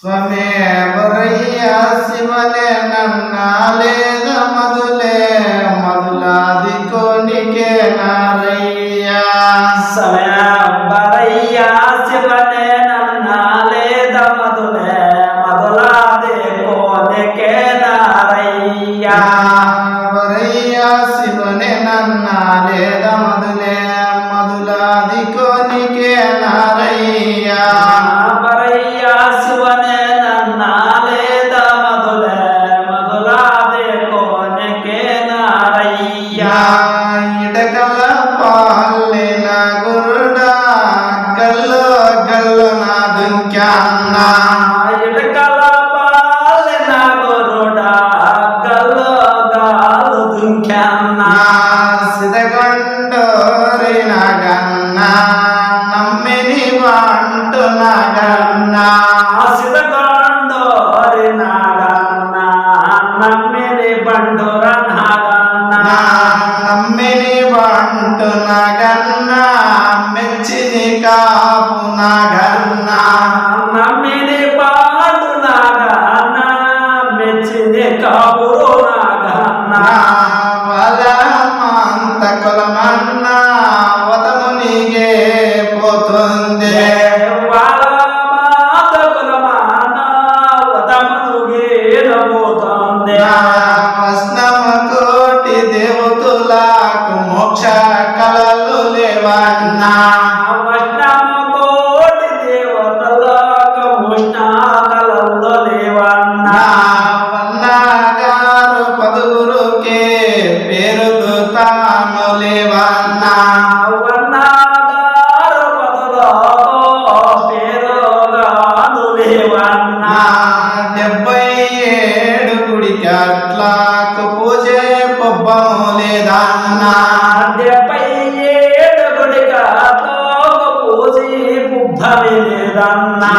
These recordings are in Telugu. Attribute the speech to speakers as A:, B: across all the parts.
A: స్వమే బరయ్య శివనే నన్నాలేద మధులే మధులాది కోనికే నారయ్య
B: స్వమే బరయ్య శివనే నన్నాలేద మధులే మధులాది కోనికే నారయ్య
A: బరయ్య శివనే నన్నాలేద మధులే మధులాది కోనికే నారయ్య
B: బరయ్య శివనే నన్నాలేద మధులే మధులాది కోనికే నారయ్య
A: ఇడకల పాలిన గురుడా గల్లు గల్లు నా దుంక్యాన్న
B: ఇడకల పాలిన గురుడా గల్లు గాలు దుంక్యాన్న
A: సిదగండోరి నగన్న నమ్మిని వంటు నగన్న
B: సిదగండోరి నగన్న నమ్మిని బండుర నగన్న
A: నమ్మిని వంటు నగన్న మెచ్చిని కాపు నగన్న
B: నమ్మిని పాడు నగన్న మెచ్చిని కబురు నగన్న
A: వలమంత కులమన్న వతమునిగే పోతుంది
B: వాళ్ళ మాత కులమాన వతమునుగే నమోతుంది
A: వస్నమ కోటి దేవతులకు మోక్ష కలలు లేవన్నా
B: వైష్ణవ కోటి దేవతలకు ముష్ణ కలల్లో లేవన్నా
A: వన్నగారు పదుగురుకే పేరులు తాను లేవన్నా
B: వన్నగారు పదులో పేరుగాను లేవన్నా
A: 77 గుడికి అట్లాకు పూజే పబ్బము లేదన్నా
B: 77 గుడికతో పూజి బుద్ధమి లేదన్నా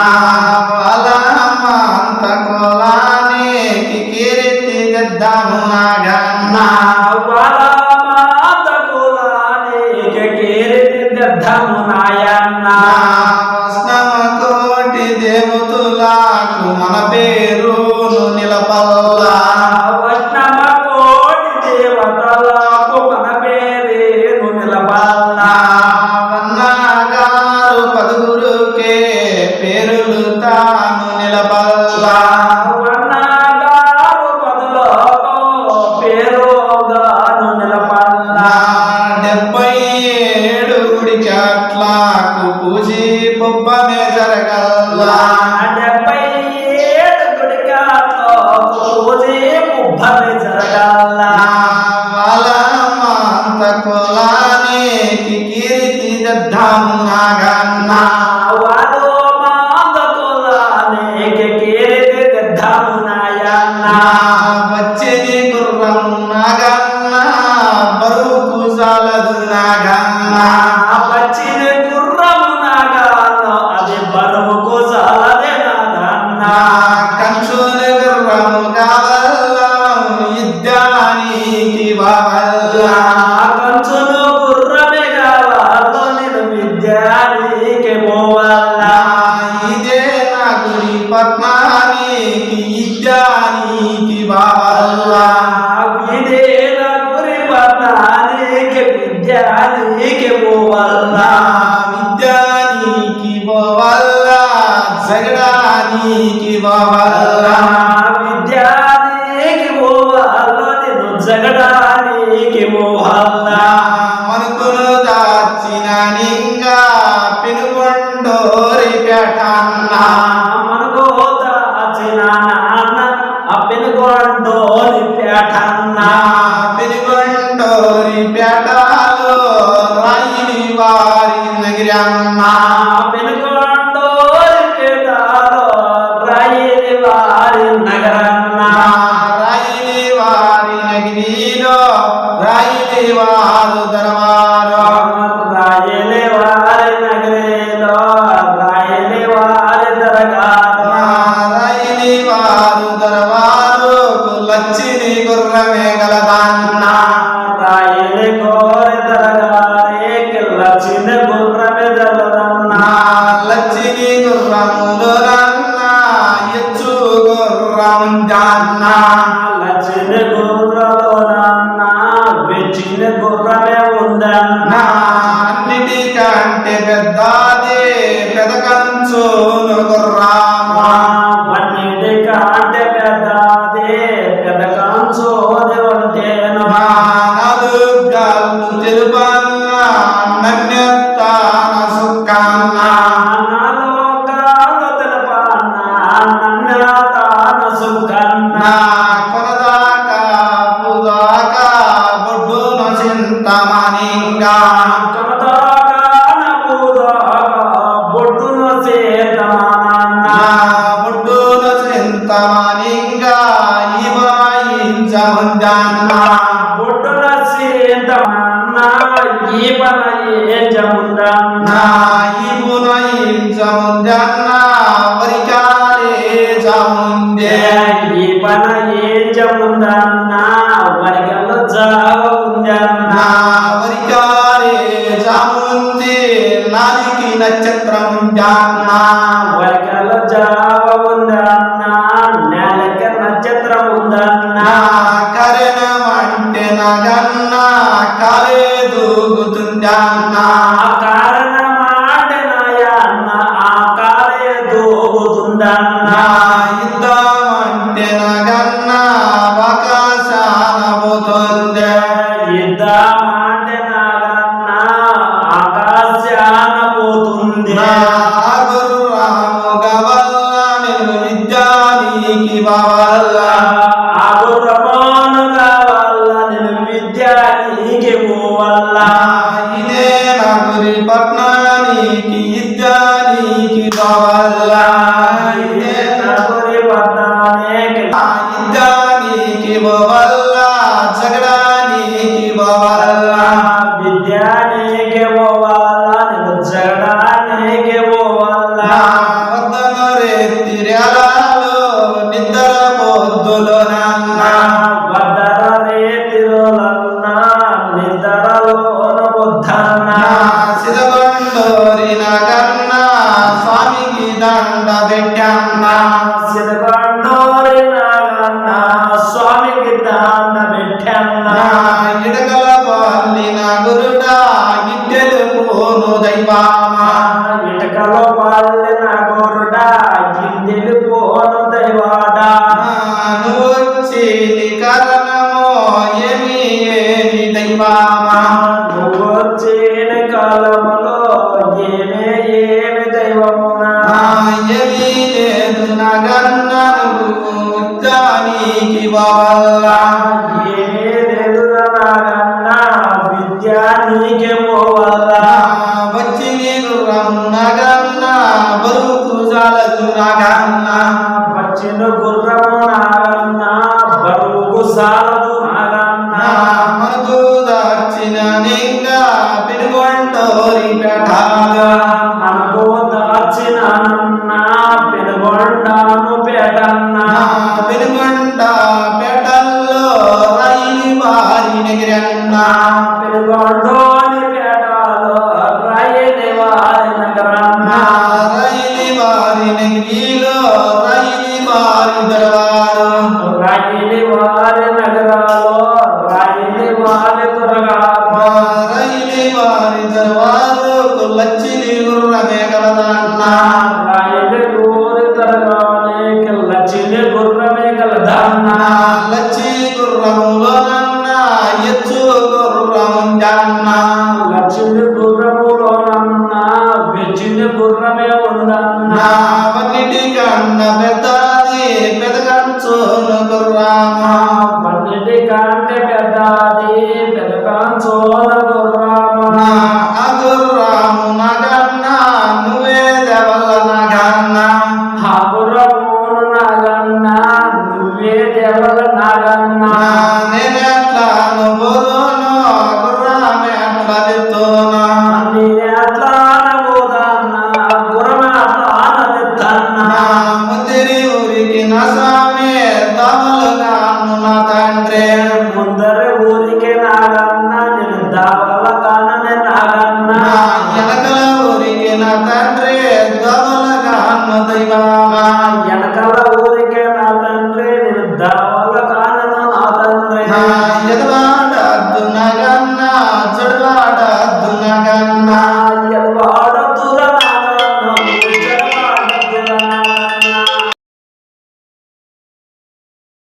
A: వలమంత కులానికి కీర్తి తెద్దాము నాగన్నా
B: వాళ్ళ మాత కులానికి కీర్తి దద్దము నాయన్న
A: వస్నమ కోటి దేవతులకు మన పేరును నిలపల్లా
B: వైష్ణవ కోటి దేవతలకు మన పేరేను నిలబల్లా
A: వన్నగారు పదుగురుకే పేరులు తాను నిలపల్లా
B: వన్నగారు పదులో పేరుగాను నిలబల్లా
A: 77 గుడికి అట్లాకు పూజి పొబ్బమే జరగల్లా
B: 77 గుడికతో పూజి బుద్ధమి జరగల్లా
A: వలమంత కులానికి కీర్తి తెద్దాము నాగన్నా
B: వాడు మాత కులానికి కీర్తి తెద్దాము నాయన్న
A: వచ్చిని గుర్రం నాగన్న బరువుకు సాలదు నాగన్న
B: వచ్చిన గుర్రము నాగాను అది బరువుకు సాలదే నాగన్న
A: కంచుని గుర్రము కావల్ల యుద్ధానికి బావల్ల
B: కంచును గుర్రమే కావాలో నేను విద్యానికి పోవాలా
A: ఇదే నా గురి పద్మానికి యుద్ధానికి బావల్ల
B: ఇదే నా గురి పట్టానికి విద్యానికి పోవాలా
A: విద్యానికి పోవల్ల జగడానికి పోవల్ల
B: విద్యానికి పోవాలో నేను జగడానికి పోవాలా
A: మనుకులు దాచిన నింగా పెనుగొండోరి పేటన్న
B: మనకు దాచిన నాన్న ఆ పెనుగొండోని పేటన్న
A: పెనుగొండోరి పేటలో రాయిని వారి నగిరన్న
B: పెనుగొండోని పేటలో రాయిని వారి నగరన్న
A: రాయిని వారి నగిరిలో రాయిని వారు దరవారు
B: రాయలే వారి నగరేలో రాయలే వారి దరగాలో
A: రాయిని వారు దరవారు లచ్చిని గుర్రమే గలదన్న
B: రాయలే కోరి దరగారే కిల్ల చిన్న గుర్రమే దలదన్న
A: లచ్చిని గుర్రములు రన్న పెద్దది పెదకంచును గుర్రమా
B: అన్నిటికంటే పెద్దది పెదకంచోది ఉంటేను
A: నాలుగల్లు తెలుపన్న నన్యత్తాన సుక్కన్న
B: నాలుగాలు తెలుపన్న నన్యతాన సుఖన్న
A: కొనదాకా పుదాకా బొడ్డున చింతమనింగా
B: బొడ్డున సేతమానన్న
A: బొడ్డున చింతమనింగా ఇవాయించముందన్న
B: బొడ్డున సేతమానన్న ఈపన ఏజముందన్న
A: ఇపునయించముందన్న వరికాలే చముందే
B: ఈపన ఏజముందన్న వరిగలు జావ ఉందన్న
A: వరికాలే చముంది నాలికి నక్షత్రముందన్న
B: వరిగలు జావ ఉందన్న నెలక నక్షత్రం ఉందన్న
A: కరణమంటే నగన్న కాలే దూగుతుందన్న
B: కారణమాటే నాయన్న ఆ కాలే దూగుతుందన్న
A: యుద్ధమంటే నగన్న ఆకాశాన పోతుంది
B: యుద్ధమాటే నాగన్న ఆకాశాన పోతుంది
A: గుర్రము గవల్ల నేను విద్యానికి బావల్ల
B: ఆగురమానుగా వల్ల నేను విద్యానికి పోవల్ల
A: ఇదే నగురి పట్నానికి విద్యానికి బావల్ల ఇదే
B: నగురి పట్టణానికి
A: విద్యానికి బావల్ల జగడానికి బావల్ల
B: విద్యానికి పోవల్ల నేను జగడానికి పోవల్ల
A: వద్దన రేతిర్యాలలో నిద్ర పొద్దులో నాన్న
B: వద్దర రేతిరులన్న నిద్రలోన బుద్ధన్న
A: సిదగొండోరి నగన్న స్వామికి దండ పెట్టన్న
B: సిదగొండోరి నాగన్న స్వామికి దాన పెట్టన్న
A: ఇడగల పల్లి నగురుడా గిట్టెలు పోను దైవామా
B: ఇటకలో పల్లిన గోరుడ గిందెలు పోను దైవాడ
A: నువ్వు వచ్చి కారణమో ఏమి ఏమి దైవామా
B: నువ్వు వచ్చిన కాలములో ఏమే ఏమి దైవమునా
A: ఏమీ లేదు నగన్న నువ్వు దానికి బావల్ల
B: ఏమే తెలుగునాగన్న విద్యానికి పోవల్ల
A: వచ్చి నీకు నగన్న బరువుకు చాలదు నగన్న
B: వచ్చిన గుర్రము నాగన్న బరువుకు సాలదు నాగన్న
A: మనకు దాచిన నింగా పిడుగొండోరి పెట్టాగా
B: మనకు దాచిన పెనుగొండాను పేటన్న
A: పెనుగొండ పేటల్లో రైలు వారి నెగిరన్న
B: పెనుగొండోని పేటలో రాయని వారి నగరన్న
A: రైలు వారి నెగిరిలో రైలు వారి దరవారు
B: రాయని వారి నగరాలో రాయని వారి దురగారు
A: రైలు వారి దరవారు లచ్చిని గుర్రమే కలదన్న
B: రాయని ఊరి దురగానే లచ్చిని గుర్రమే కలదన్న
A: లచ్చి గుర్రములోనన్న ఎచ్చు గుర్రముందన్న
B: లచ్చిని గుర్రములోనన్న వెచ్చిని గుర్రమే ఉందన్న
A: వన్నిటి కన్న పెద్దది పెదకంచును గుర్రమా
B: పన్నెండు కంటే పెద్దది పెదకాంచోన